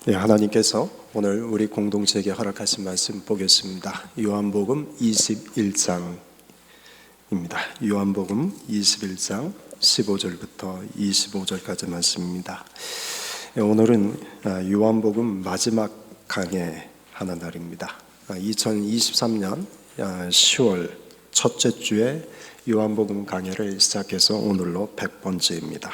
네, 하나님께서 오늘 우리 공동체에게 허락하신 말씀 보겠습니다. 요한복음 21장입니다. 요한복음 21장 15절부터 25절까지 말씀입니다. 오늘은 요한복음 마지막 강해하는 날입니다. 2023년 10월 첫째 주에 요한복음 강해를 시작해서 오늘로 100번째입니다.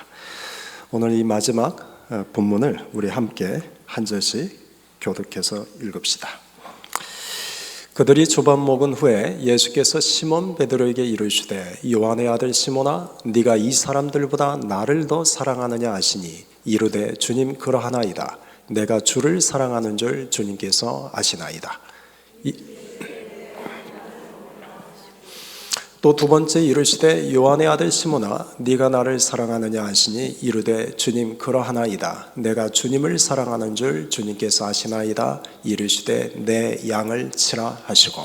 오늘 이 마지막 본문을 우리 함께 한 절씩 교독해서 읽읍시다. 그들이 조반 먹은 후에 예수께서 시몬 베드로에게 이르시되 요한의 아들 시몬아 네가 이 사람들보다 나를 더 사랑하느냐 하시니 이르되 주님 그러하나이다. 내가 주를 사랑하는 줄 주님께서 아시나이다. 또 두 번째 이르시되 요한의 아들 시몬아 네가 나를 사랑하느냐 하시니 이르되 주님 그러하나이다. 내가 주님을 사랑하는 줄 주님께서 아시나이다. 이르시되 내 양을 치라 하시고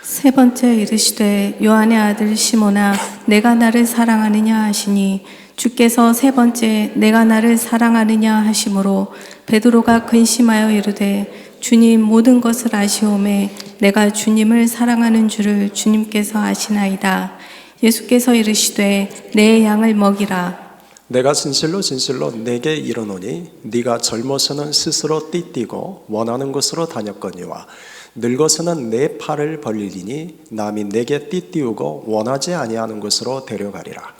세 번째 이르시되 요한의 아들 시몬아 내가 나를 사랑하느냐 하시니 주께서 세 번째 내가 나를 사랑하느냐 하심으로 베드로가 근심하여 이르되 주님 모든 것을 아시오매 내가 주님을 사랑하는 줄을 주님께서 아시나이다. 예수께서 이르시되 내 양을 먹이라. 내가 진실로 진실로 내게 이르노니 네가 젊어서는 스스로 띠띠고 원하는 곳으로 다녔거니와 늙어서는 내 팔을 벌리리니 남이 내게 띠띠우고 원하지 아니하는 곳으로 데려가리라.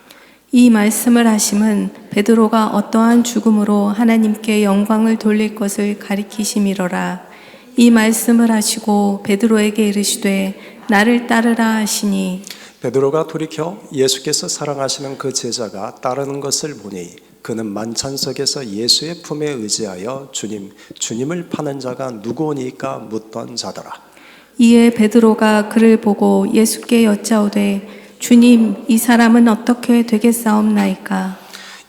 이 말씀을 하심은 베드로가 어떠한 죽음으로 하나님께 영광을 돌릴 것을 가리키심이로라. 이 말씀을 하시고 베드로에게 이르시되 나를 따르라 하시니 베드로가 돌이켜 예수께서 사랑하시는 그 제자가 따르는 것을 보니 그는 만찬석에서 예수의 품에 의지하여 주님을 파는 자가 누구오니까 묻던 자더라. 이에 베드로가 그를 보고 예수께 여짜오되 주님 이 사람은 어떻게 되겠사옵나이까.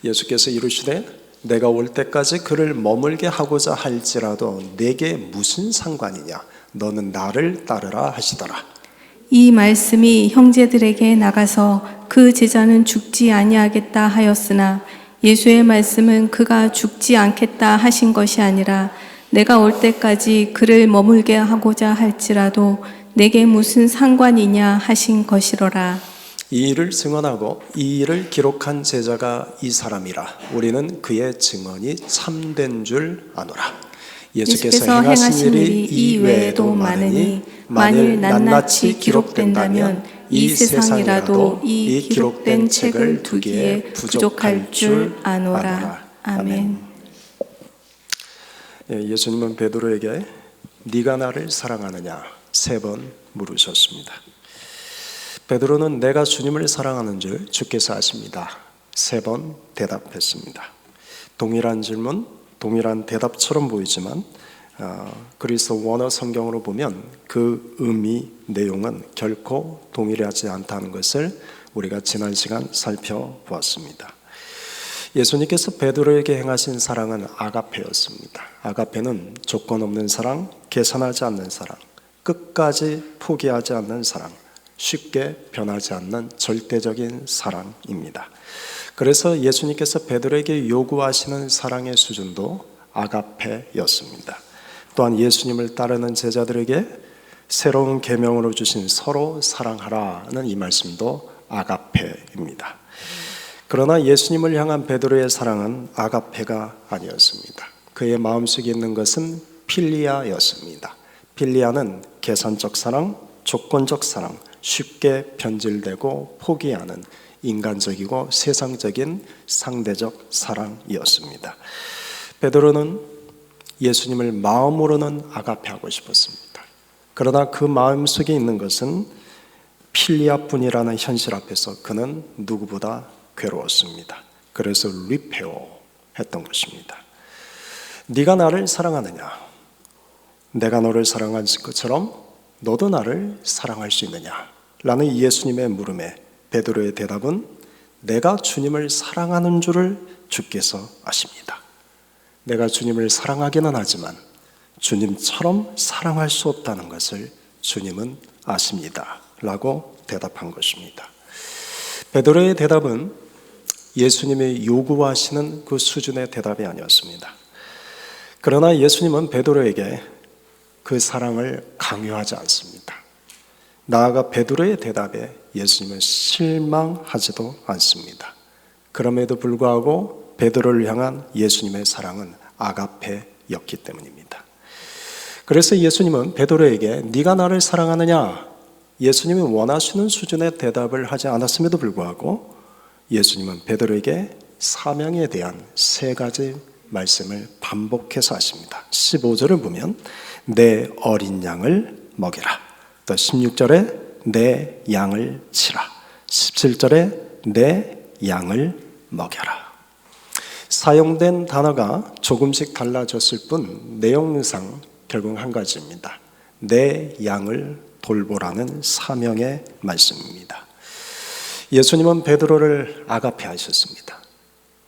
예수께서 이르시되 내가 올 때까지 그를 머물게 하고자 할지라도 내게 무슨 상관이냐 너는 나를 따르라 하시더라. 이 말씀이 형제들에게 나가서 그 제자는 죽지 아니하겠다 하였으나 예수의 말씀은 그가 죽지 않겠다 하신 것이 아니라 내가 올 때까지 그를 머물게 하고자 할지라도 내게 무슨 상관이냐 하신 것이로라. 이 일을 증언하고 이 일을 기록한 제자가 이 사람이라 우리는 그의 증언이 참된 줄 아노라. 예수께서 행하신 일이 이 외에도 많으니 만일 낱낱이 기록된다면 이 세상이라도 이 기록된 책을 두기에 부족할 줄 아노라. 아멘. 예수님은 베드로에게 네가 나를 사랑하느냐 3번 물으셨습니다. 베드로는 내가 주님을 사랑하는 줄 주께서 아십니다. 3번 대답했습니다. 동일한 질문, 동일한 대답처럼 보이지만 그리스도 원어 성경으로 보면 그 의미, 내용은 결코 동일하지 않다는 것을 우리가 지난 시간 살펴보았습니다. 예수님께서 베드로에게 행하신 사랑은 아가페였습니다. 아가페는 조건 없는 사랑, 계산하지 않는 사랑, 끝까지 포기하지 않는 사랑, 쉽게 변하지 않는 절대적인 사랑입니다. 그래서 예수님께서 베드로에게 요구하시는 사랑의 수준도 아가페였습니다. 또한 예수님을 따르는 제자들에게 새로운 계명으로 주신 서로 사랑하라는 이 말씀도 아가페입니다. 그러나 예수님을 향한 베드로의 사랑은 아가페가 아니었습니다. 그의 마음속에 있는 것은 필리아였습니다. 필리아는 계산적 사랑, 조건적 사랑, 쉽게 변질되고 포기하는 인간적이고 세상적인 상대적 사랑이었습니다. 베드로는 예수님을 마음으로는 아가페하고 싶었습니다. 그러나 그 마음속에 있는 것은 필리아뿐이라는 현실 앞에서 그는 누구보다 괴로웠습니다. 그래서 리페오 했던 것입니다. 네가 나를 사랑하느냐? 내가 너를 사랑한 것처럼 너도 나를 사랑할 수 있느냐? 라는 예수님의 물음에 베드로의 대답은 내가 주님을 사랑하는 줄을 주께서 아십니다. 내가 주님을 사랑하기는 하지만 주님처럼 사랑할 수 없다는 것을 주님은 아십니다. 라고 대답한 것입니다. 베드로의 대답은 예수님이 요구하시는 그 수준의 대답이 아니었습니다. 그러나 예수님은 베드로에게 그 사랑을 강요하지 않습니다. 나아가 베드로의 대답에 예수님은 실망하지도 않습니다. 그럼에도 불구하고 베드로를 향한 예수님의 사랑은 아가페였기 때문입니다. 그래서 예수님은 베드로에게 네가 나를 사랑하느냐? 예수님이 원하시는 수준의 대답을 하지 않았음에도 불구하고 예수님은 베드로에게 사명에 대한 3가지 말씀을 반복해서 하십니다. 15절을 보면 내 어린 양을 먹이라. 또 16절에 내 양을 치라. 17절에 내 양을 먹여라. 사용된 단어가 조금씩 달라졌을 뿐 내용상 결국 한 가지입니다. 내 양을 돌보라는 사명의 말씀입니다. 예수님은 베드로를 아가페하셨습니다.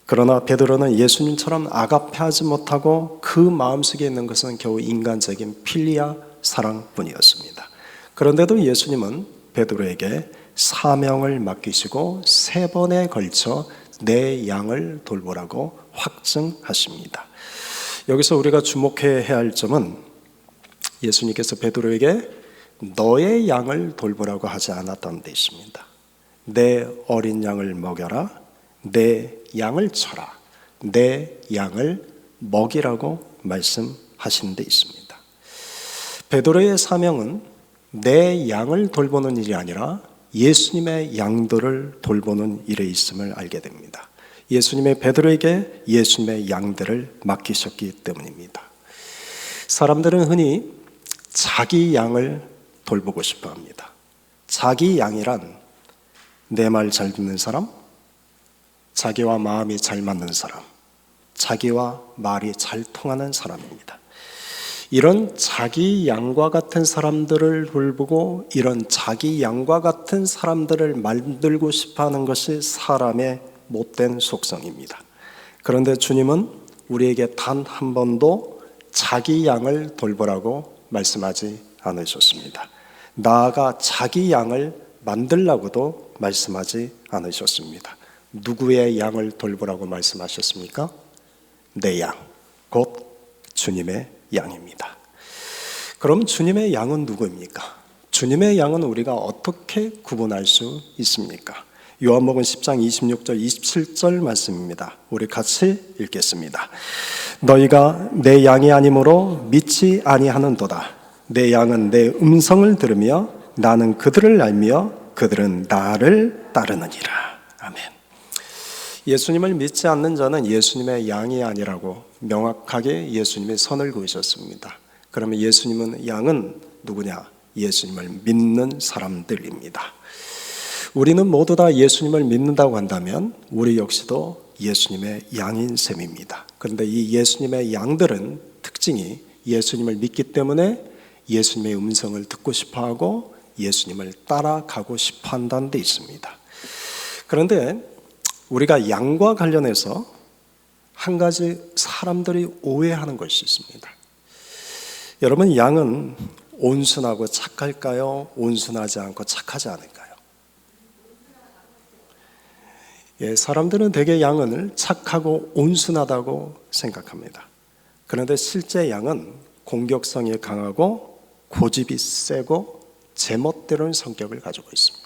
그러나 베드로는 예수님처럼 아가페하지 못하고 그 마음속에 있는 것은 겨우 인간적인 필리아 사랑뿐이었습니다. 그런데도 예수님은 베드로에게 사명을 맡기시고 3번에 걸쳐 내 양을 돌보라고 확증하십니다. 여기서 우리가 주목해야 할 점은 예수님께서 베드로에게 너의 양을 돌보라고 하지 않았다는 데 있습니다. 내 어린 양을 먹여라, 내 양을 쳐라, 내 양을 먹이라고 말씀하신 데 있습니다. 베드로의 사명은 내 양을 돌보는 일이 아니라 예수님의 양들을 돌보는 일에 있음을 알게 됩니다. 예수님의 베드로에게 예수님의 양들을 맡기셨기 때문입니다. 사람들은 흔히 자기 양을 돌보고 싶어 합니다. 자기 양이란 내 말 잘 듣는 사람, 자기와 마음이 잘 맞는 사람, 자기와 말이 잘 통하는 사람입니다. 이런 자기 양과 같은 사람들을 돌보고 이런 자기 양과 같은 사람들을 만들고 싶어하는 것이 사람의 못된 속성입니다. 그런데 주님은 우리에게 단 한 번도 자기 양을 돌보라고 말씀하지 않으셨습니다. 나아가 자기 양을 만들라고도 말씀하지 않으셨습니다. 누구의 양을 돌보라고 말씀하셨습니까? 내 양, 곧 주님의 양입니다. 그럼 주님의 양은 누구입니까? 주님의 양은 우리가 어떻게 구분할 수 있습니까? 요한복음 10장 26절 27절 말씀입니다. 우리 같이 읽겠습니다. 너희가 내 양이 아니므로 믿지 아니하는도다. 내 양은 내 음성을 들으며 나는 그들을 알며 그들은 나를 따르느니라. 아멘. 예수님을 믿지 않는 자는 예수님의 양이 아니라고 명확하게 예수님이 선을 그으셨습니다. 그러면 예수님은 양은 누구냐? 예수님을 믿는 사람들입니다. 우리는 모두 다 예수님을 믿는다고 한다면 우리 역시도 예수님의 양인 셈입니다. 그런데 이 예수님의 양들은 특징이 예수님을 믿기 때문에 예수님의 음성을 듣고 싶어하고 예수님을 따라가고 싶어한다는 데 있습니다. 그런데 우리가 양과 관련해서 한 가지 사람들이 오해하는 것이 있습니다. 여러분, 양은 온순하고 착할까요? 온순하지 않고 착하지 않을까요? 사람들은 대개 양을 착하고 온순하다고 생각합니다. 그런데 실제 양은 공격성이 강하고 고집이 세고 제멋대로는 성격을 가지고 있습니다.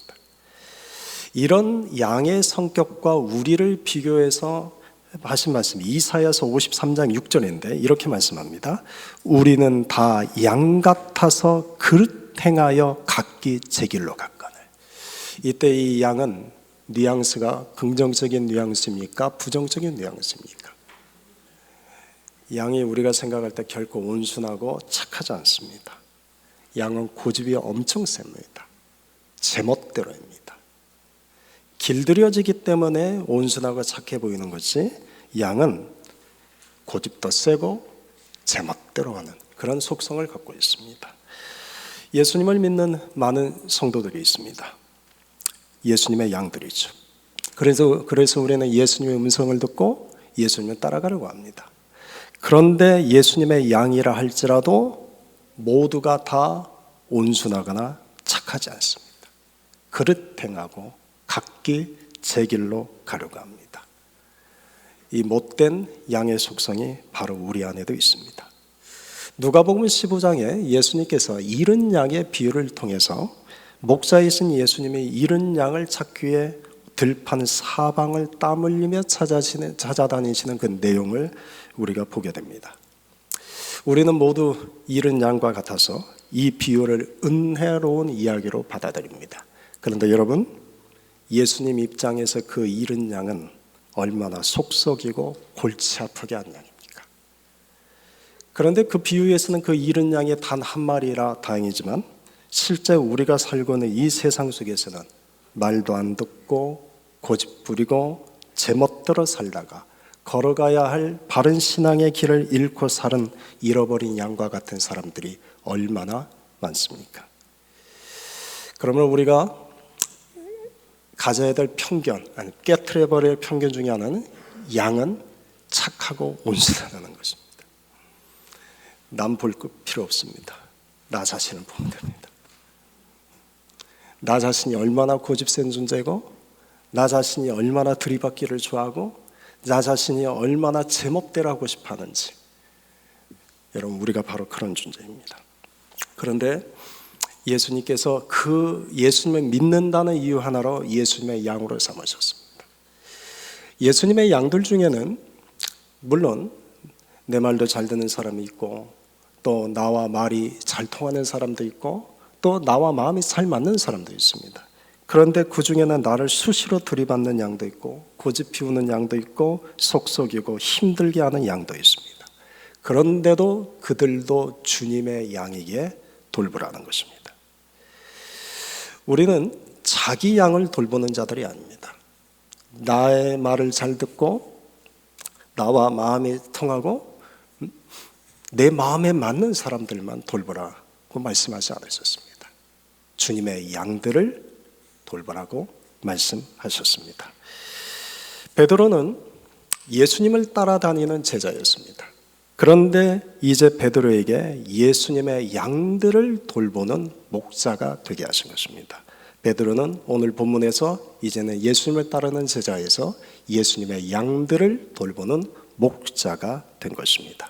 이런 양의 성격과 우리를 비교해서 하신 말씀이 이사야서 53장 6절인데 이렇게 말씀합니다. 우리는 다 양 같아서 그릇 행하여 각기 제 길로 갔거늘. 이때 이 양은 뉘앙스가 긍정적인 뉘앙스입니까? 부정적인 뉘앙스입니까? 양이 우리가 생각할 때 결코 온순하고 착하지 않습니다. 양은 고집이 엄청 셉니다. 제멋대로입니다. 길들여지기 때문에 온순하고 착해 보이는 것이, 양은 고집도 세고 제멋대로 하는 그런 속성을 갖고 있습니다. 예수님을 믿는 많은 성도들이 있습니다. 예수님의 양들이죠. 그래서 우리는 예수님의 음성을 듣고 예수님을 따라가려고 합니다. 그런데 예수님의 양이라 할지라도 모두가 다 온순하거나 착하지 않습니다. 그릇 행하고 각기 제 길로 가려고 합니다. 이 못된 양의 속성이 바로 우리 안에도 있습니다. 누가복음 15장에 예수님께서 잃은 양의 비유를 통해서 목자이신 예수님이 잃은 양을 찾기 위해 들판 사방을 땀 흘리며 찾아다니시는 그 내용을 우리가 보게 됩니다. 우리는 모두 잃은 양과 같아서 이 비유를 은혜로운 이야기로 받아들입니다. 그런데 여러분, 예수님 입장에서 그 잃은 양은 얼마나 속썩이고 골치 아프게 한 양입니까? 그런데 그 비유에서는 그 잃은 양이 단 한 마리라 다행이지만 실제 우리가 살고 있는 이 세상 속에서는 말도 안 듣고 고집부리고 제멋대로 살다가 걸어가야 할 바른 신앙의 길을 잃고 사는 잃어버린 양과 같은 사람들이 얼마나 많습니까? 그러면 우리가 가져야 될 편견, 아니 깨트려버릴 편견 중에 하나는 양은 착하고 온순하다는 것입니다. 남 볼 필요 없습니다. 나 자신을 보면 됩니다. 나 자신이 얼마나 고집센 존재고, 나 자신이 얼마나 들이받기를 좋아하고, 나 자신이 얼마나 제멋대로 하고 싶어 하는지, 여러분, 우리가 바로 그런 존재입니다. 그런데 예수님께서 그 예수님을 믿는다는 이유 하나로 예수님의 양으로 삼으셨습니다. 예수님의 양들 중에는 물론 내 말도 잘 듣는 사람이 있고, 또 나와 말이 잘 통하는 사람도 있고, 또 나와 마음이 잘 맞는 사람도 있습니다. 그런데 그 중에는 나를 수시로 들이받는 양도 있고, 고집 피우는 양도 있고, 속썩이고 힘들게 하는 양도 있습니다. 그런데도 그들도 주님의 양에게 돌보라는 것입니다. 우리는 자기 양을 돌보는 자들이 아닙니다. 나의 말을 잘 듣고 나와 마음이 통하고 내 마음에 맞는 사람들만 돌보라고 말씀하지 않으셨습니다. 주님의 양들을 돌보라고 말씀하셨습니다. 베드로는 예수님을 따라다니는 제자였습니다. 그런데 이제 베드로에게 예수님의 양들을 돌보는 목자가 되게 하신 것입니다. 베드로는 오늘 본문에서 이제는 예수님을 따르는 제자에서 예수님의 양들을 돌보는 목자가 된 것입니다.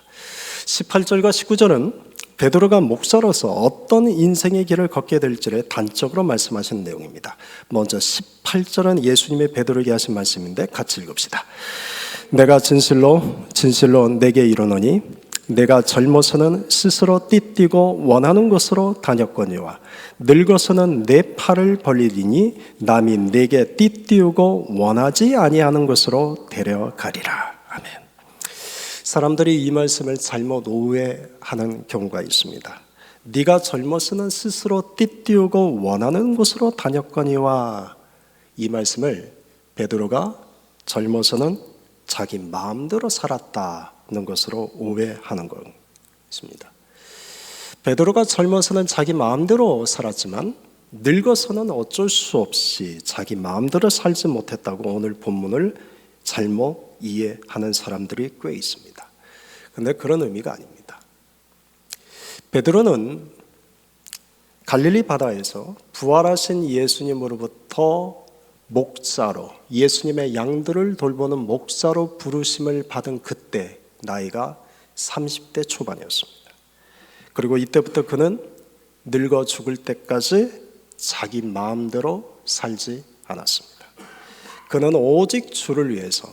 18절과 19절은 베드로가 목자로서 어떤 인생의 길을 걷게 될지를 단적으로 말씀하신 내용입니다. 먼저 18절은 예수님이 베드로에게 하신 말씀인데 같이 읽읍시다. 내가 진실로 내게 이르노니 내가 젊어서는 스스로 띠뛰고 원하는 곳으로 다녔거니와 늙어서는 내 팔을 벌리리니 남이 내게 띠띠우고 원하지 아니하는 곳으로 데려가리라. 아멘. 사람들이 이 말씀을 잘못 오해하는 경우가 있습니다. 네가 젊어서는 스스로 띠띠우고 원하는 곳으로 다녔거니와, 이 말씀을 베드로가 젊어서는 자기 마음대로 살았다는 것으로 오해하는 것입니다. 베드로가 젊어서는 자기 마음대로 살았지만 늙어서는 어쩔 수 없이 자기 마음대로 살지 못했다고 오늘 본문을 잘못 이해하는 사람들이 꽤 있습니다. 그런데 그런 의미가 아닙니다. 베드로는 갈릴리 바다에서 부활하신 예수님으로부터 목자로, 예수님의 양들을 돌보는 목자로 부르심을 받은 그때 나이가 30대 초반이었습니다. 그리고 이때부터 그는 늙어 죽을 때까지 자기 마음대로 살지 않았습니다. 그는 오직 주를 위해서,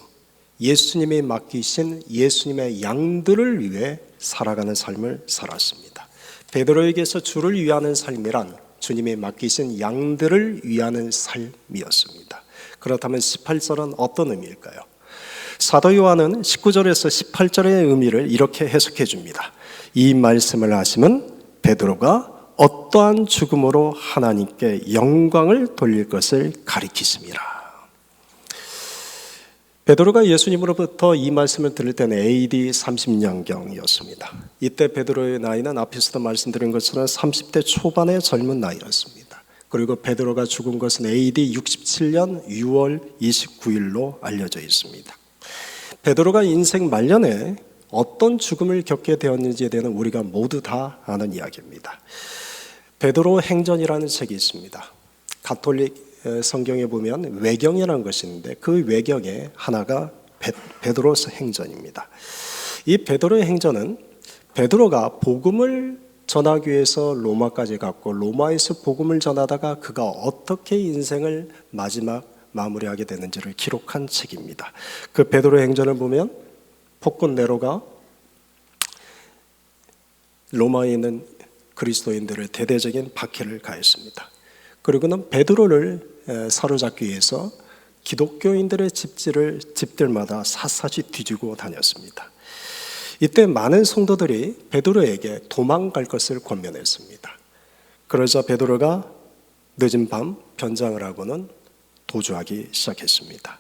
예수님이 맡기신 예수님의 양들을 위해 살아가는 삶을 살았습니다. 베드로에게서 주를 위하는 삶이란 주님이 맡기신 양들을 위하는 삶이었습니다. 그렇다면 18절은 어떤 의미일까요? 사도 요한은 19절에서 18절의 의미를 이렇게 해석해 줍니다. 이 말씀을 하시면 베드로가 어떠한 죽음으로 하나님께 영광을 돌릴 것을 가리키심이라. 베드로가 예수님으로부터 이 말씀을 들을 때는 AD 30년경이었습니다. 이때 베드로의 나이는 앞에서도 말씀드린 것처럼 30대 초반의 젊은 나이였습니다. 그리고 베드로가 죽은 것은 AD 67년 6월 29일로 알려져 있습니다. 베드로가 인생 말년에 어떤 죽음을 겪게 되었는지에 대해서 우리가 모두 다 아는 이야기입니다. 베드로 행전이라는 책이 있습니다. 가톨릭 성경에 보면 외경이라는 것이 있는데 그 외경에 하나가 베드로서 행전입니다. 이 베드로의 행전은 베드로가 복음을 전하기 위해서 로마까지 갔고 로마에서 복음을 전하다가 그가 어떻게 인생을 마지막 마무리하게 되는지를 기록한 책입니다. 그 베드로의 행전을 보면 폭군 네로가 로마에 있는 그리스도인들을 대대적인 박해를 가했습니다. 그리고는 베드로를 사로잡기 위해서 기독교인들의 집들마다 샅샅이 뒤지고 다녔습니다. 이때 많은 성도들이 베드로에게 도망갈 것을 권면했습니다. 그러자 베드로가 늦은 밤 변장을 하고는 도주하기 시작했습니다.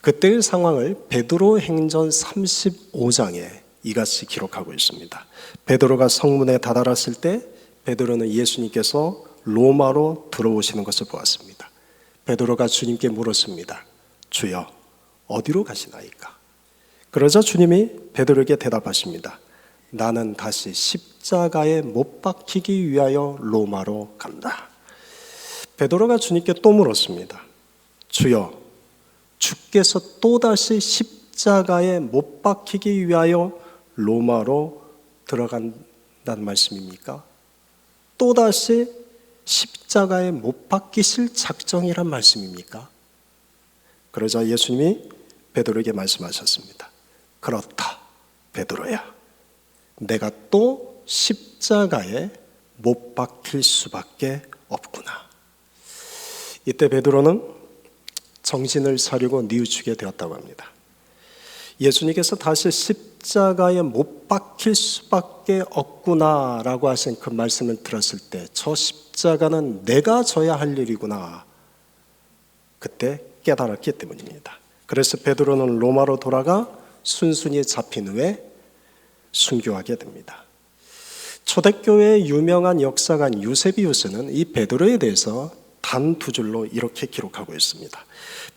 그때의 상황을 베드로 행전 35장에 이같이 기록하고 있습니다. 베드로가 성문에 다다랐을 때 베드로는 예수님께서 로마로 들어오시는 것을 보았습니다. 베드로가 주님께 물었습니다. 주여, 어디로 가시나이까? 그러자 주님이 베드로에게 대답하십니다. 나는 다시 십자가에 못 박히기 위하여 로마로 간다. 베드로가 주님께 또 물었습니다. 주여, 주께서 또다시 십자가에 못 박히기 위하여 로마로 들어간다는 말씀입니까? 또다시 십자가에 못 박히실 작정이란 말씀입니까? 그러자 예수님이 베드로에게 말씀하셨습니다. 그렇다, 베드로야. 내가 또 십자가에 못 박힐 수밖에 없구나. 이때 베드로는 정신을 차리고 뉘우치게 되었다고 합니다. 예수님께서 다시 십자가에 못 박힐 수밖에 없구나라고 하신 그 말씀을 들었을 때 저 십자가는 내가 져야 할 일이구나. 그때 깨달았기 때문입니다. 그래서 베드로는 로마로 돌아가 순순히 잡힌 후에 순교하게 됩니다. 초대교회의 유명한 역사관 유세비우스는 이 베드로에 대해서 단 두 줄로 이렇게 기록하고 있습니다.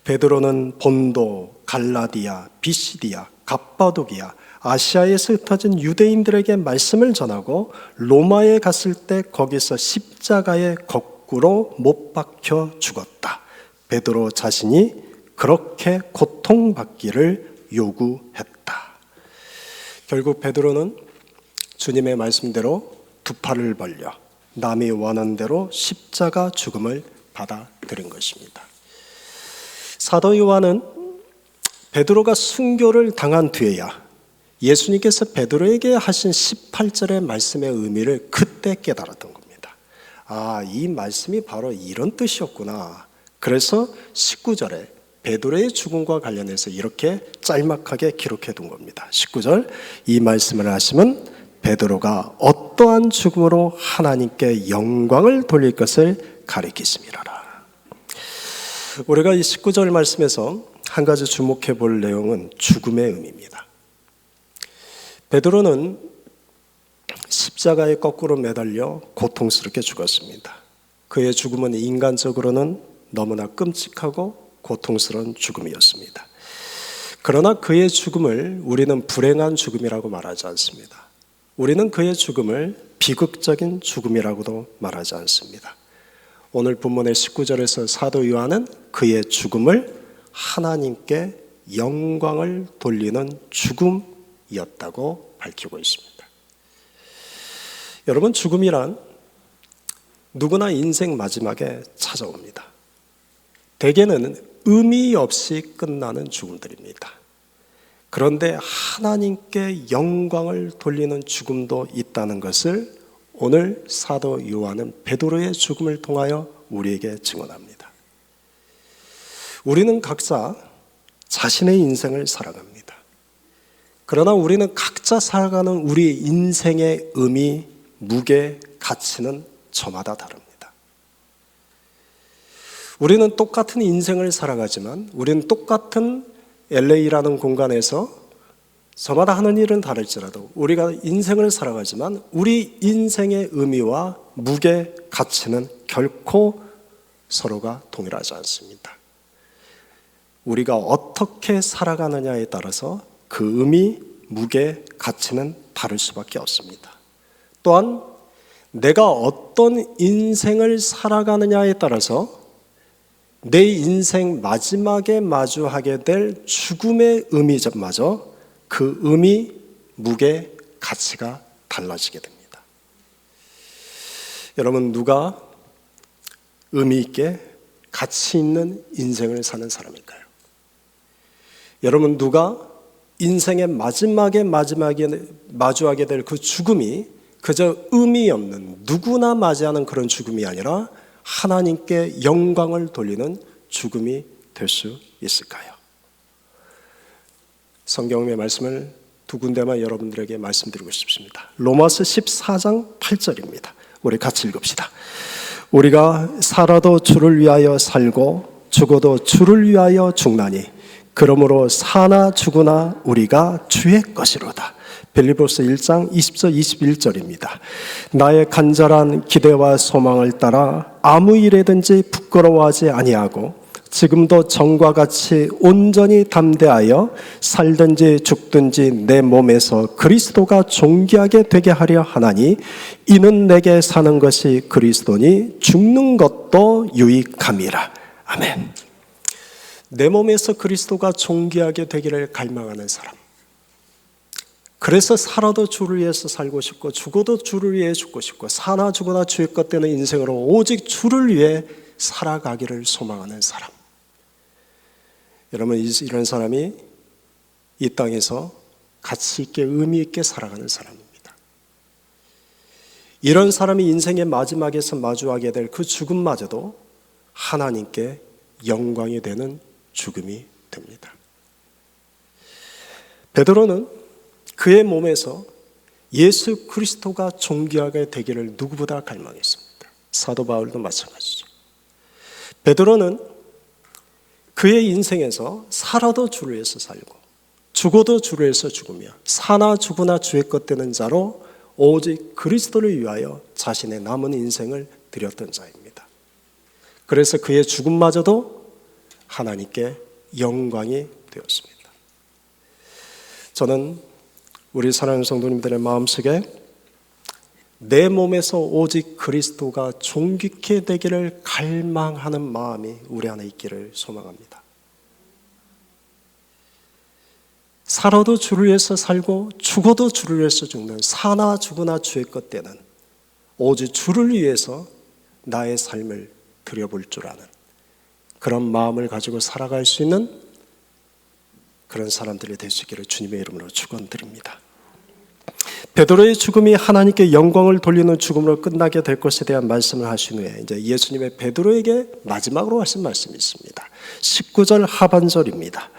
베드로는 본도, 갈라디아, 비시디아, 갑바도기아, 아시아에서 흩어진 유대인들에게 말씀을 전하고 로마에 갔을 때 거기서 십자가에 거꾸로 못 박혀 죽었다. 베드로 자신이 그렇게 고통받기를 요구했다. 결국 베드로는 주님의 말씀대로 두 팔을 벌려 남이 원하는 대로 십자가 죽음을 받아들인 것입니다. 사도 요한은 베드로가 순교를 당한 뒤에야 예수님께서 베드로에게 하신 18절의 말씀의 의미를 그때 깨달았던 겁니다. 아, 이 말씀이 바로 이런 뜻이었구나. 그래서 19절에 베드로의 죽음과 관련해서 이렇게 짤막하게 기록해 둔 겁니다. 19절, 이 말씀을 하시면 베드로가 어떠한 죽음으로 하나님께 영광을 돌릴 것을 가리키심이라라. 우리가 이 19절 말씀에서 한 가지 주목해 볼 내용은 죽음의 의미입니다. 베드로는 십자가에 거꾸로 매달려 고통스럽게 죽었습니다. 그의 죽음은 인간적으로는 너무나 끔찍하고 고통스러운 죽음이었습니다. 그러나 그의 죽음을 우리는 불행한 죽음이라고 말하지 않습니다. 우리는 그의 죽음을 비극적인 죽음이라고도 말하지 않습니다. 오늘 본문의 19절에서 사도 요한은 그의 죽음을 하나님께 영광을 돌리는 죽음이었다고 밝히고 있습니다. 여러분, 죽음이란 누구나 인생 마지막에 찾아옵니다. 대개는 의미 없이 끝나는 죽음들입니다. 그런데 하나님께 영광을 돌리는 죽음도 있다는 것을 오늘 사도 요한은 베드로의 죽음을 통하여 우리에게 증언합니다. 우리는 각자 자신의 인생을 살아갑니다. 그러나 우리는 각자 살아가는 우리 인생의 의미, 무게, 가치는 저마다 다릅니다. 우리는 똑같은 인생을 살아가지만 우리는 똑같은 LA라는 공간에서 저마다 하는 일은 다를지라도 우리가 인생을 살아가지만 우리 인생의 의미와 무게, 가치는 결코 서로가 동일하지 않습니다. 우리가 어떻게 살아가느냐에 따라서 그 의미, 무게, 가치는 다를 수밖에 없습니다. 또한 내가 어떤 인생을 살아가느냐에 따라서 내 인생 마지막에 마주하게 될 죽음의 의미마저 그 의미, 무게, 가치가 달라지게 됩니다. 여러분, 누가 의미 있게 가치 있는 인생을 사는 사람일까요? 여러분, 누가 인생의 마지막에 마주하게 될 그 죽음이 그저 의미 없는, 누구나 맞이하는 그런 죽음이 아니라 하나님께 영광을 돌리는 죽음이 될 수 있을까요? 성경의 말씀을 두 군데만 여러분들에게 말씀드리고 싶습니다. 로마서 14장 8절입니다. 우리 같이 읽읍시다. 우리가 살아도 주를 위하여 살고 죽어도 주를 위하여 죽나니 그러므로 사나 죽으나 우리가 주의 것이로다. 빌립보서 1장 20절 21절입니다. 나의 간절한 기대와 소망을 따라 아무 일에든지 부끄러워하지 아니하고 지금도 전과 같이 온전히 담대하여 살든지 죽든지 내 몸에서 그리스도가 존귀하게 되게 하려 하나니 이는 내게 사는 것이 그리스도니 죽는 것도 유익함이라. 아멘. 내 몸에서 그리스도가 존귀하게 되기를 갈망하는 사람, 그래서 살아도 주를 위해서 살고 싶고 죽어도 주를 위해 죽고 싶고 사나 죽으나 주의 것 되는 인생으로 오직 주를 위해 살아가기를 소망하는 사람, 여러분, 이런 사람이 이 땅에서 가치 있게 의미 있게 살아가는 사람입니다. 이런 사람이 인생의 마지막에서 마주하게 될 그 죽음마저도 하나님께 영광이 되는 죽음이 됩니다. 베드로는 그의 몸에서 예수 그리스도가 존귀하게 되기를 누구보다 갈망했습니다. 사도 바울도 마찬가지죠. 베드로는 그의 인생에서 살아도 주를 위해서 살고 죽어도 주를 위해서 죽으며 사나 죽으나 주의 것 되는 자로 오직 그리스도를 위하여 자신의 남은 인생을 드렸던 자입니다. 그래서 그의 죽음마저도 하나님께 영광이 되었습니다. 저는 우리 사랑하는 성도님들의 마음속에 내 몸에서 오직 그리스도가 존귀케 되기를 갈망하는 마음이 우리 안에 있기를 소망합니다. 살아도 주를 위해서 살고 죽어도 주를 위해서 죽는, 사나 죽으나 주의 것 되는 오직 주를 위해서 나의 삶을 드려볼 줄 아는 그런 마음을 가지고 살아갈 수 있는 그런 사람들이 될 수 있기를 주님의 이름으로 축원드립니다. 베드로의 죽음이 하나님께 영광을 돌리는 죽음으로 끝나게 될 것에 대한 말씀을 하신 후에 이제 예수님의 베드로에게 마지막으로 하신 말씀이 있습니다. 19절 하반절입니다.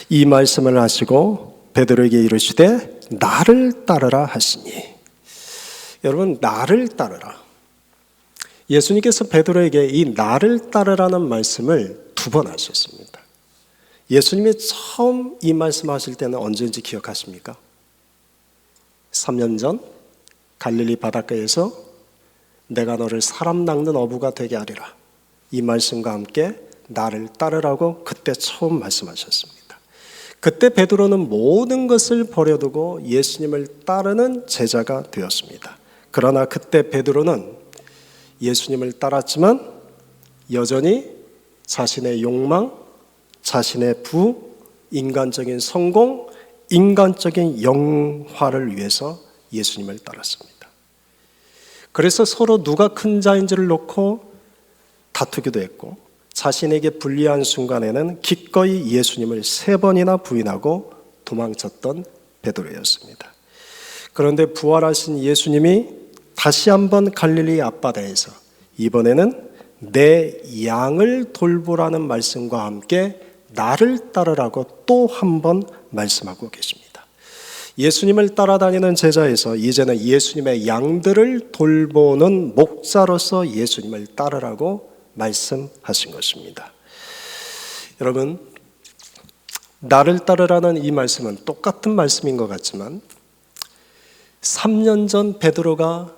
이 말씀을 하시고 베드로에게 이르시되 나를 따르라 하시니. 여러분, 나를 따르라. 예수님께서 베드로에게 이 나를 따르라는 말씀을 두 번 하셨습니다. 예수님이 처음 이 말씀하실 때는 언제인지 기억하십니까? 3년 전 갈릴리 바닷가에서 내가 너를 사람 낚는 어부가 되게 하리라, 이 말씀과 함께 나를 따르라고 그때 처음 말씀하셨습니다. 그때 베드로는 모든 것을 버려두고 예수님을 따르는 제자가 되었습니다. 그러나 그때 베드로는 예수님을 따랐지만 여전히 자신의 욕망, 자신의 부, 인간적인 성공, 인간적인 영화를 위해서 예수님을 따랐습니다. 그래서 서로 누가 큰 자인지를 놓고 다투기도 했고 자신에게 불리한 순간에는 기꺼이 예수님을 3번이나 부인하고 도망쳤던 베드로였습니다. 그런데 부활하신 예수님이 다시 한번 갈릴리 앞바다에서 이번에는 내 양을 돌보라는 말씀과 함께 나를 따르라고 또 한 번 말씀하고 계십니다. 예수님을 따라다니는 제자에서 이제는 예수님의 양들을 돌보는 목자로서 예수님을 따르라고 말씀하신 것입니다. 여러분, 나를 따르라는 이 말씀은 똑같은 말씀인 것 같지만 3년 전 베드로가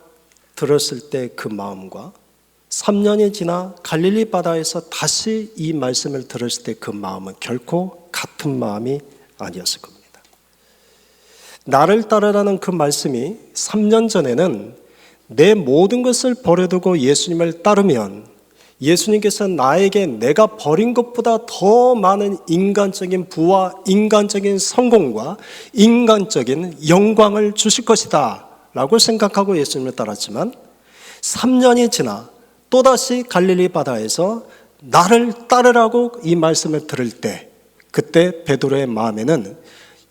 들었을 때 그 마음과 3년이 지나 갈릴리 바다에서 다시 이 말씀을 들었을 때 그 마음은 결코 같은 마음이 아니었을 겁니다. 나를 따르라는 그 말씀이 3년 전에는 내 모든 것을 버려두고 예수님을 따르면 예수님께서 나에게 내가 버린 것보다 더 많은 인간적인 부와 인간적인 성공과 인간적인 영광을 주실 것이다 라고 생각하고 예수님을 따랐지만 3년이 지나 또다시 갈릴리 바다에서 나를 따르라고 이 말씀을 들을 때, 그때 베드로의 마음에는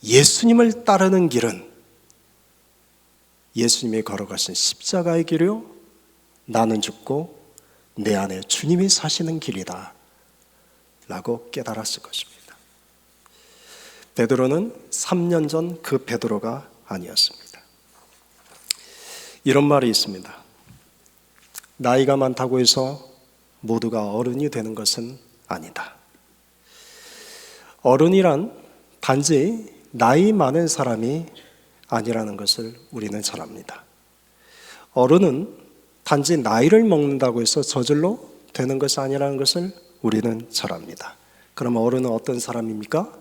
예수님을 따르는 길은 예수님이 걸어가신 십자가의 길이요, 나는 죽고 내 안에 주님이 사시는 길이다 라고 깨달았을 것입니다. 베드로는 3년 전 그 베드로가 아니었습니다. 이런 말이 있습니다. 나이가 많다고 해서 모두가 어른이 되는 것은 아니다. 어른이란 단지 나이 많은 사람이 아니라는 것을 우리는 잘 압니다. 어른은 단지 나이를 먹는다고 해서 저절로 되는 것이 아니라는 것을 우리는 잘 압니다. 그럼 어른은 어떤 사람입니까?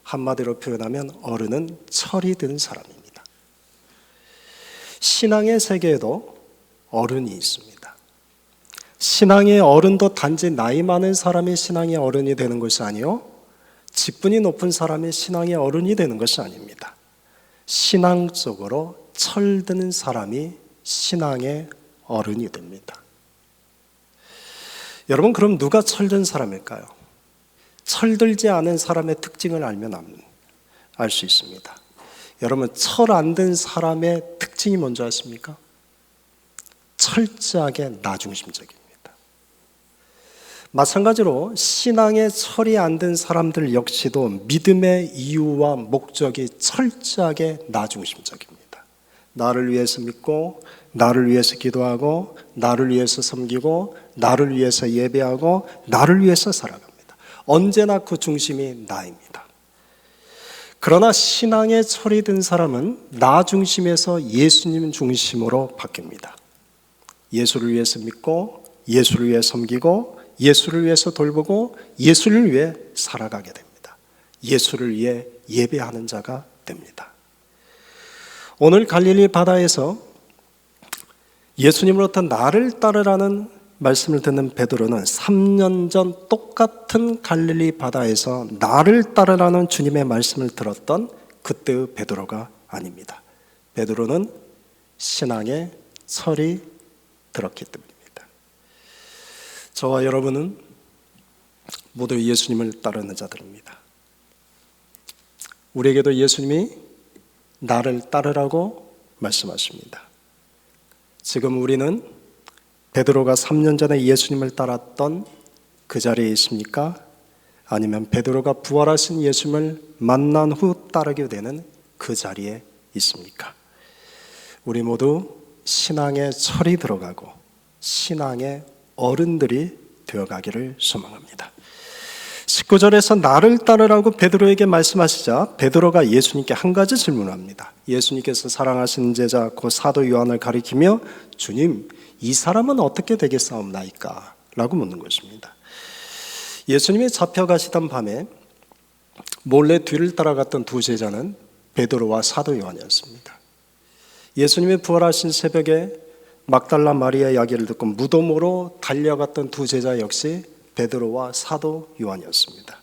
한마디로 표현하면 어른은 철이 든 사람입니다. 신앙의 세계에도 어른이 있습니다. 신앙의 어른도 단지 나이 많은 사람이 신앙의 어른이 되는 것이 아니요, 직분이 높은 사람이 신앙의 어른이 되는 것이 아닙니다. 신앙적으로 철드는 사람이 신앙의 어른이 됩니다. 여러분, 그럼 누가 철든 사람일까요? 철들지 않은 사람의 특징을 알면 알 수 있습니다. 여러분, 철 안 든 사람의 특징이 뭔지 아십니까? 철저하게 나중심적입니다. 마찬가지로 신앙에 철이 안 든 사람들 역시도 믿음의 이유와 목적이 철저하게 나중심적입니다. 나를 위해서 믿고, 나를 위해서 기도하고, 나를 위해서 섬기고, 나를 위해서 예배하고, 나를 위해서 살아갑니다. 언제나 그 중심이 나입니다. 그러나 신앙에 철이 든 사람은 나 중심에서 예수님 중심으로 바뀝니다. 예수를 위해서 믿고, 예수를 위해 섬기고, 예수를 위해서 돌보고, 예수를 위해 살아가게 됩니다. 예수를 위해 예배하는 자가 됩니다. 오늘 갈릴리 바다에서 예수님으로부터 나를 따르라는 말씀을 듣는 베드로는 3년 전 똑같은 갈릴리 바다에서 나를 따르라는 주님의 말씀을 들었던 그때의 베드로가 아닙니다. 베드로는 신앙에 철이 들었기 때문입니다. 저와 여러분은 모두 예수님을 따르는 자들입니다. 우리에게도 예수님이 나를 따르라고 말씀하십니다. 지금 우리는 베드로가 3년 전에 예수님을 따랐던 그 자리에 있습니까? 아니면 베드로가 부활하신 예수님을 만난 후 따르게 되는 그 자리에 있습니까? 우리 모두 신앙에 철이 들어가고 신앙의 어른들이 되어가기를 소망합니다. 19절에서 나를 따르라고 베드로에게 말씀하시자 베드로가 예수님께 한 가지 질문을 합니다. 예수님께서 사랑하시는 제자 곧 사도 요한을 가리키며 주님, 이 사람은 어떻게 되겠사옵나이까? 라고 묻는 것입니다. 예수님이 잡혀가시던 밤에 몰래 뒤를 따라갔던 두 제자는 베드로와 사도 요한이었습니다. 예수님이 부활하신 새벽에 막달라 마리아의 이야기를 듣고 무덤으로 달려갔던 두 제자 역시 베드로와 사도 요한이었습니다.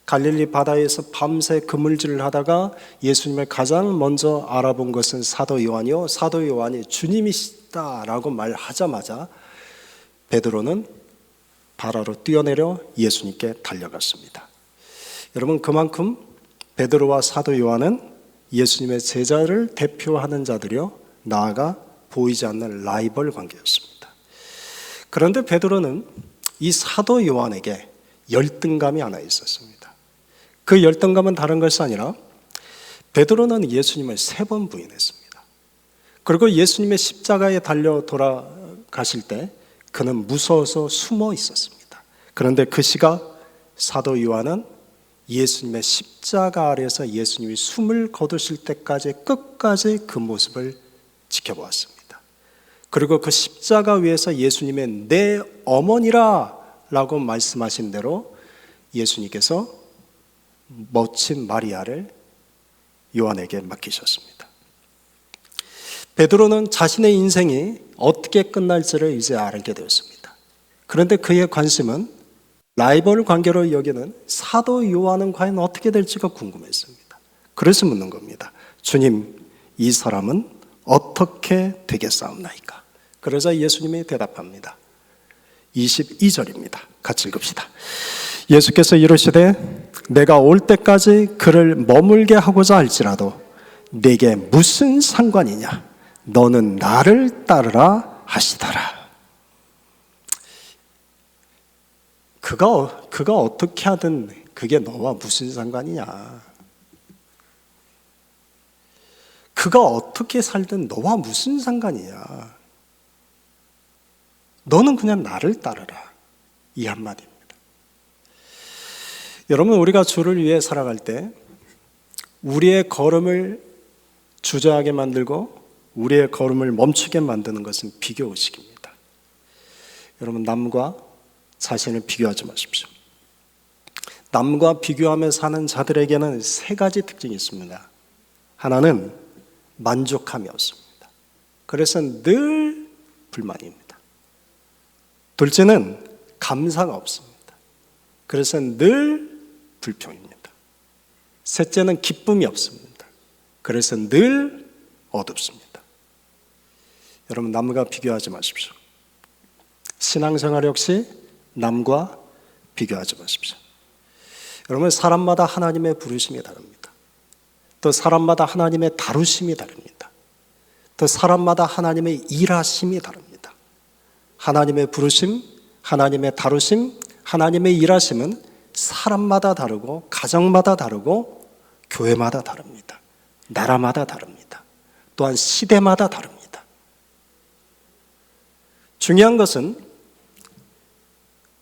갈릴리 바다에서 밤새 그물질을 하다가 예수님을 가장 먼저 알아본 것은 사도 요한이요, 사도 요한이 주님이시다라고 말하자마자 베드로는 바다로 뛰어내려 예수님께 달려갔습니다. 여러분, 그만큼 베드로와 사도 요한은 예수님의 제자를 대표하는 자들이요, 나아가 보이지 않는 라이벌 관계였습니다. 그런데 베드로는 이 사도 요한에게 열등감이 하나 있었습니다. 그 열등감은 다른 것이 아니라 베드로는 예수님을 3번 부인했습니다. 그리고 예수님의 십자가에 달려 돌아가실 때 그는 무서워서 숨어 있었습니다. 그런데 그 시각 사도 요한은 예수님의 십자가 아래에서 예수님이 숨을 거두실 때까지 끝까지 그 모습을 지켜보았습니다. 그리고 그 십자가 위에서 예수님의 내 어머니라 라고 말씀하신 대로 예수님께서 멋진 마리아를 요한에게 맡기셨습니다. 베드로는 자신의 인생이 어떻게 끝날지를 이제 알게 되었습니다. 그런데 그의 관심은 라이벌 관계로 여기는 사도 요한은 과연 어떻게 될지가 궁금했습니다. 그래서 묻는 겁니다. 주님, 이 사람은 어떻게 되겠사옵나이까? 그러자 예수님이 대답합니다. 22절입니다. 같이 읽읍시다. 예수께서 이르시되 내가 올 때까지 그를 머물게 하고자 할지라도 내게 무슨 상관이냐? 너는 나를 따르라 하시더라. 그가 어떻게 하든 그게 너와 무슨 상관이냐? 그가 어떻게 살든 너와 무슨 상관이냐? 너는 그냥 나를 따르라. 이 한마디입니다. 여러분, 우리가 주를 위해 살아갈 때 우리의 걸음을 주저하게 만들고 우리의 걸음을 멈추게 만드는 것은 비교의식입니다. 여러분, 남과 자신을 비교하지 마십시오. 남과 비교하며 사는 자들에게는 세 가지 특징이 있습니다. 하나는 만족함이 없습니다. 그래서 늘 불만입니다. 둘째는 감사가 없습니다. 그래서 늘 불평입니다. 셋째는 기쁨이 없습니다. 그래서 늘 어둡습니다. 여러분, 남과 비교하지 마십시오. 신앙생활 역시 남과 비교하지 마십시오. 여러분, 사람마다 하나님의 부르심이 다릅니다. 또 사람마다 하나님의 다루심이 다릅니다. 또 사람마다 하나님의 일하심이 다릅니다. 하나님의 부르심, 하나님의 다루심, 하나님의 일하심은 사람마다 다르고 가정마다 다르고 교회마다 다릅니다. 나라마다 다릅니다. 또한 시대마다 다릅니다. 중요한 것은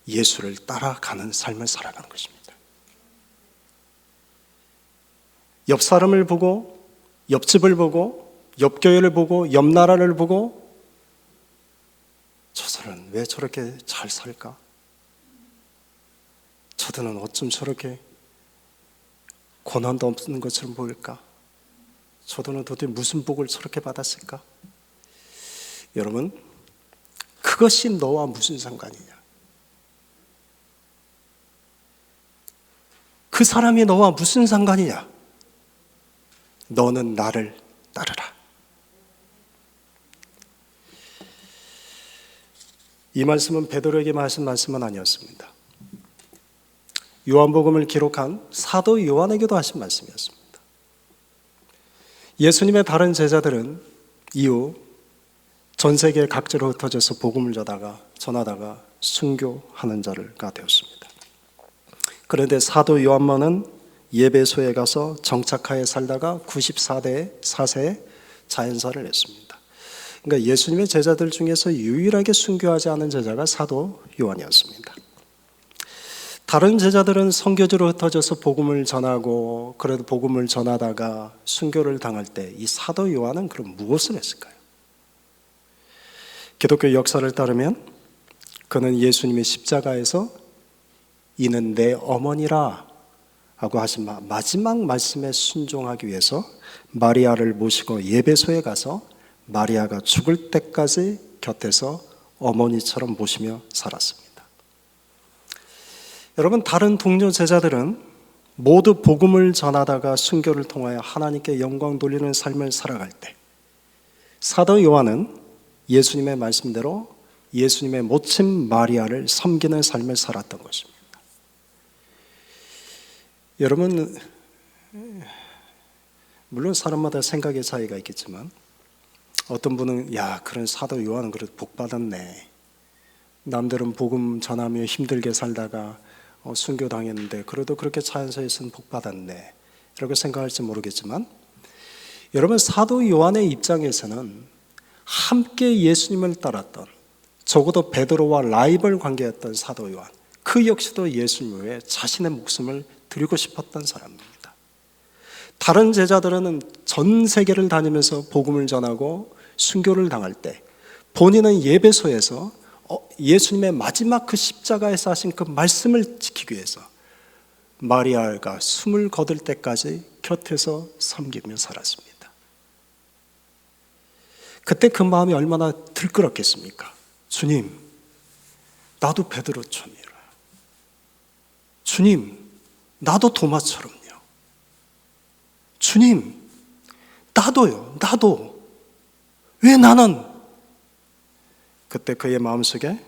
예수를 따라가는 삶을 살아가는 것입니다. 옆 사람을 보고, 옆집을 보고, 옆 교회를 보고, 옆 나라를 보고 저들은 왜 저렇게 잘 살까? 저들은 어쩜 저렇게 고난도 없는 것처럼 보일까? 저들은 도대체 무슨 복을 저렇게 받았을까? 여러분, 그것이 너와 무슨 상관이냐? 그 사람이 너와 무슨 상관이냐? 너는 나를 따르라. 이 말씀은 베드로에게 하신 말씀은 아니었습니다. 요한복음을 기록한 사도 요한에게도 하신 말씀이었습니다. 예수님의 다른 제자들은 이후 전 세계 각지로 흩어져서 복음을 전하다가 순교하는 자가 되었습니다. 그런데 사도 요한만은 예배소에 가서 정착하에 살다가 94세에 자연사를 했습니다. 그러니까 예수님의 제자들 중에서 유일하게 순교하지 않은 제자가 사도 요한이었습니다. 다른 제자들은 선교지로 흩어져서 복음을 전하고 그래도 복음을 전하다가 순교를 당할 때 이 사도 요한은 그럼 무엇을 했을까요? 기독교 역사를 따르면 그는 예수님의 십자가에서 이는 내 어머니라 하고 하신 마지막 말씀에 순종하기 위해서 마리아를 모시고 예배소에 가서 마리아가 죽을 때까지 곁에서 어머니처럼 모시며 살았습니다. 여러분, 다른 동료 제자들은 모두 복음을 전하다가 순교를 통하여 하나님께 영광 돌리는 삶을 살아갈 때 사도 요한은 예수님의 말씀대로 예수님의 모친 마리아를 섬기는 삶을 살았던 것입니다. 여러분, 물론 사람마다 생각의 차이가 있겠지만 어떤 분은 그런 사도 요한은 그래도 복 받았네. 남들은 복음 전하며 힘들게 살다가 순교당했는데 그래도 그렇게 자연사에서는 복 받았네. 이렇게 생각할지 모르겠지만 여러분, 사도 요한의 입장에서는 함께 예수님을 따랐던 적어도 베드로와 라이벌 관계였던 사도 요한, 그 역시도 예수님 외에 자신의 목숨을 드리고 싶었던 사람입니다. 다른 제자들은 전 세계를 다니면서 복음을 전하고 순교를 당할 때 본인은 예배소에서 예수님의 마지막 그 십자가에서 하신 그 말씀을 지키기 위해서 마리아가 숨을 거둘 때까지 곁에서 섬기며 살았습니다. 그때 그 마음이 얼마나 들끓었겠습니까? 주님, 나도 베드로처럼이라. 주님, 나도 도마처럼요. 주님, 나도요. 나도. 왜 나는? 그때 그의 마음속에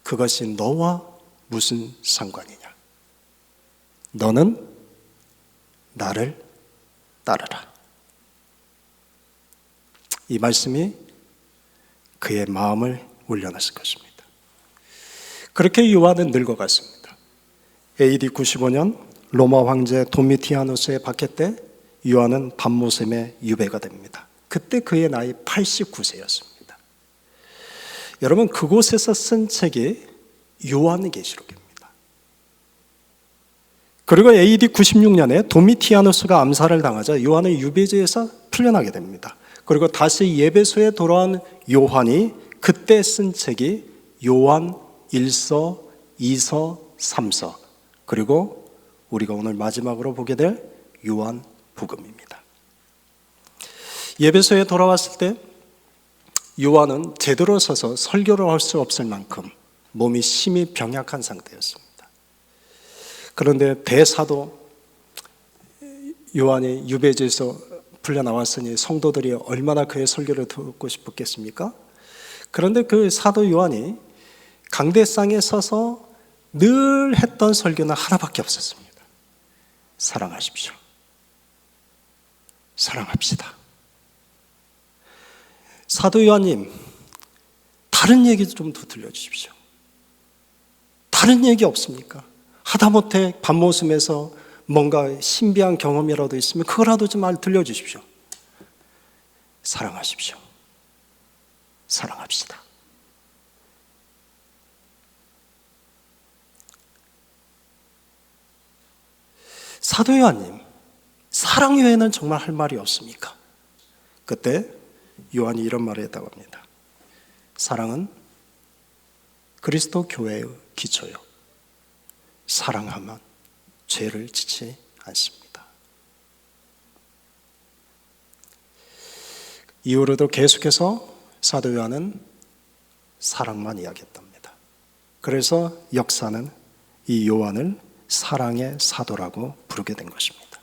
그것이 너와 무슨 상관이냐? 너는 나를 따르라. 이 말씀이 그의 마음을 울려놨을 것입니다. 그렇게 요한은 늙어갔습니다. AD 95년 로마 황제 도미티아누스의 박해 때 요한은 밤모섬에 유배가 됩니다. 그때 그의 나이 89세였습니다. 여러분, 그곳에서 쓴 책이 요한계시록입니다. 그리고 AD 96년에 도미티아누스가 암살을 당하자 요한은 유배지에서 풀려나게 됩니다. 그리고 다시 예배소에 돌아온 요한이 그때 쓴 책이 요한 1서, 2서, 3서, 그리고 우리가 오늘 마지막으로 보게 될 요한 복음입니다. 예배소에 돌아왔을 때 요한은 제대로 서서 설교를 할 수 없을 만큼 몸이 심히 병약한 상태였습니다. 그런데 대사도 요한이 유배지에서 풀려나왔으니 성도들이 얼마나 그의 설교를 듣고 싶었겠습니까? 그런데 그 사도 요한이 강대상에 서서 늘 했던 설교는 하나밖에 없었습니다. 사랑하십시오. 사랑합시다. 사도 요한님, 다른 얘기 좀 더 들려주십시오. 다른 얘기 없습니까? 하다못해 밤모섬에서 뭔가 신비한 경험이라도 있으면 그거라도 좀 들려주십시오. 사랑하십시오. 사랑합시다. 사도 요한님, 사랑 외에는 정말 할 말이 없습니까? 그때 요한이 이런 말을 했다고 합니다. 사랑은 그리스도 교회의 기초요. 사랑하면 죄를 짓지 않습니다. 이후로도 계속해서 사도 요한은 사랑만 이야기했답니다. 그래서 역사는 이 요한을 사랑의 사도라고 부르게 된 것입니다.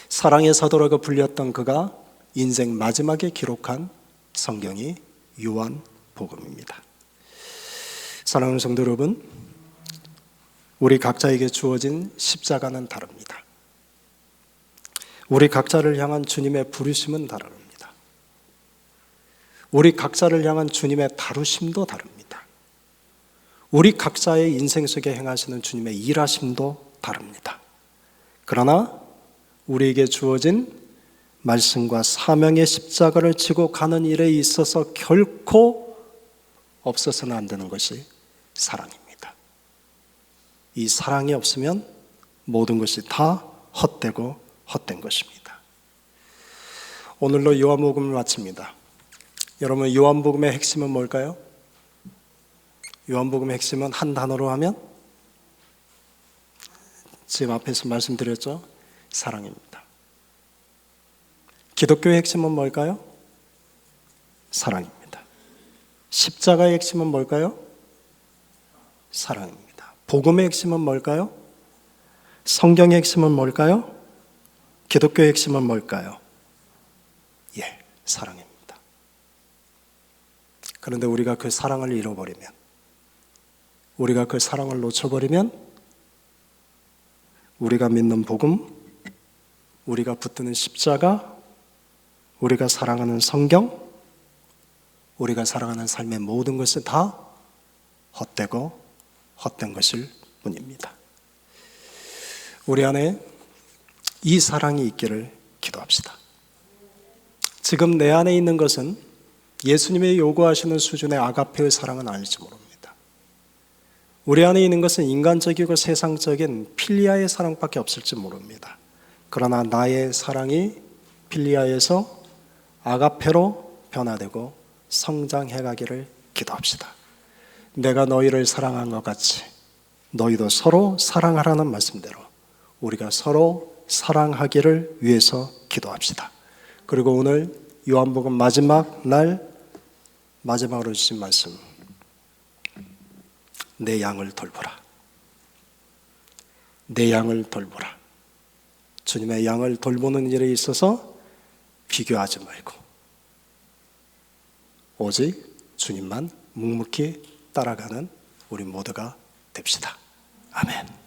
사랑의 사도라고 불렸던 그가 인생 마지막에 기록한 성경이 요한 복음입니다. 사랑하는 성도 여러분, 우리 각자에게 주어진 십자가는 다릅니다. 우리 각자를 향한 주님의 부르심은 다릅니다. 우리 각자를 향한 주님의 다루심도 다릅니다. 우리 각자의 인생 속에 행하시는 주님의 일하심도 다릅니다. 그러나 우리에게 주어진 말씀과 사명의 십자가를 지고 가는 일에 있어서 결코 없어서는 안 되는 것이 사랑입니다. 이 사랑이 없으면 모든 것이 다 헛되고 헛된 것입니다. 오늘로 요한복음을 마칩니다. 여러분, 요한복음의 핵심은 뭘까요? 요한복음의 핵심은 한 단어로 하면 지금 앞에서 말씀드렸죠? 사랑입니다. 기독교의 핵심은 뭘까요? 사랑입니다. 십자가의 핵심은 뭘까요? 사랑입니다. 복음의 핵심은 뭘까요? 성경의 핵심은 뭘까요? 기독교의 핵심은 뭘까요? 예, 사랑입니다. 그런데 우리가 그 사랑을 잃어버리면, 우리가 그 사랑을 놓쳐버리면 우리가 믿는 복음, 우리가 붙드는 십자가, 우리가 사랑하는 성경, 우리가 사랑하는 삶의 모든 것은 다 헛되고 헛된 것일 뿐입니다. 우리 안에 이 사랑이 있기를 기도합시다. 지금 내 안에 있는 것은 예수님이 요구하시는 수준의 아가페의 사랑은 아닐지 모릅니다. 우리 안에 있는 것은 인간적이고 세상적인 필리아의 사랑밖에 없을지 모릅니다. 그러나 나의 사랑이 필리아에서 아가페로 변화되고 성장해가기를 기도합시다. 내가 너희를 사랑한 것 같이 너희도 서로 사랑하라는 말씀대로 우리가 서로 사랑하기를 위해서 기도합시다. 그리고 오늘 요한복음 마지막 날 마지막으로 주신 말씀, 내 양을 돌보라. 내 양을 돌보라. 주님의 양을 돌보는 일에 있어서 비교하지 말고 오직 주님만 묵묵히 따라가는 우리 모두가 됩시다. 아멘.